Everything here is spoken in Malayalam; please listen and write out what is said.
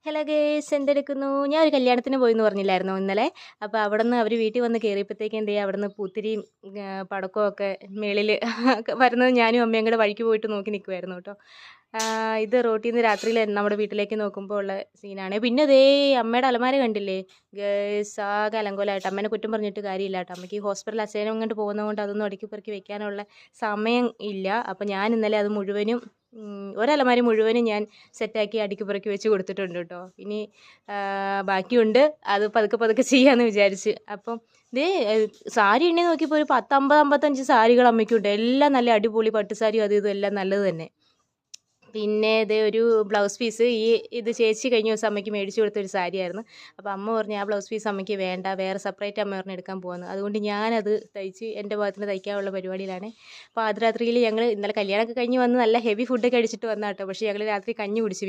Hello guys, എന്തെടുക്കുന്നു? ഞാൻ ഒരു കല്യാണത്തിന് പോയിന്ന് പറഞ്ഞില്ലായിരുന്നോ ഇന്നലെ? അപ്പോൾ അവിടെ നിന്ന് അവർ വീട്ടിൽ വന്ന് കയറിയപ്പോഴത്തേക്കും എന്ത് ചെയ്യുക, അവിടെ നിന്ന് പൂത്തിരിയും പടക്കവും ഒക്കെ മേളിൽ വരുന്നത് ഞാനും അമ്മയും കൂടെ വഴിക്ക് പോയിട്ട് നോക്കി നിൽക്കുമായിരുന്നു കേട്ടോ. ഇത് റോട്ടിൽ നിന്ന് രാത്രിയിൽ നമ്മുടെ വീട്ടിലേക്ക് നോക്കുമ്പോൾ ഉള്ള സീനാണ്. പിന്നെ ദേ അമ്മയുടെ അലമാര കണ്ടില്ലേ ഗേയ്സ്? ആകെ അലങ്കോലമായിട്ട്. അമ്മേനെ കുറ്റം പറഞ്ഞിട്ട് കാര്യമില്ല കേട്ടോ. അമ്മയ്ക്ക് ഹോസ്പിറ്റൽ അസൈനം കൊണ്ട് പോകുന്നതുകൊണ്ട് അതൊന്നും അടുക്കി പെറുക്കി വെക്കാനുള്ള സമയം ഇല്ല. അപ്പോൾ ഞാൻ ഇന്നലെ അത് മുഴുവനും ഒരലമാരി മുഴുവനും ഞാൻ സെറ്റാക്കി അടുക്കി പെറുക്കി വെച്ച് കൊടുത്തിട്ടുണ്ട് കേട്ടോ. ഇനി ബാക്കിയുണ്ട്, അത് പതുക്കെ പതുക്കെ ചെയ്യാമെന്ന് വിചാരിച്ച്. അപ്പം ഇതേ സാരി എണ്ണി നോക്കിയപ്പോൾ ഒരു 10 50 55 സാരികൾ അമ്മയ്ക്കുണ്ട്. എല്ലാം നല്ല അടിപൊളി പട്ട് സാരിയും അത് ഇതും എല്ലാം നല്ലത് തന്നെ. പിന്നെ ഇത് ഒരു ബ്ലൗസ് പീസ് ഇത് ചേച്ചി കഴിഞ്ഞ ദിവസം അമ്മയ്ക്ക് മേടിച്ചു കൊടുത്തൊരു സാരിയായിരുന്നു. അപ്പോൾ അമ്മ പറഞ്ഞു ആ ബ്ലൗസ് പീസ് അമ്മയ്ക്ക് വേണ്ട, വേറെ സെപ്പറേറ്റ് അമ്മ പറഞ്ഞ് എടുക്കാൻ പോകുന്നു. അതുകൊണ്ട് ഞാനത് തയ്ച്ച് എൻ്റെ ഭാഗത്തിന് തയ്ക്കാനുള്ള പരിപാടിയിലാണ്. അപ്പോൾ പാതിരാത്രിയിൽ ഞങ്ങൾ ഇന്നലെ കല്യാണമൊക്കെ കഴിഞ്ഞ് വന്ന് നല്ല ഹെവി ഫുഡൊക്കെ അടിച്ചിട്ട് വന്ന കേട്ടോ. പക്ഷേ ഞങ്ങൾ രാത്രി കഞ്ഞി കുടിച്ച്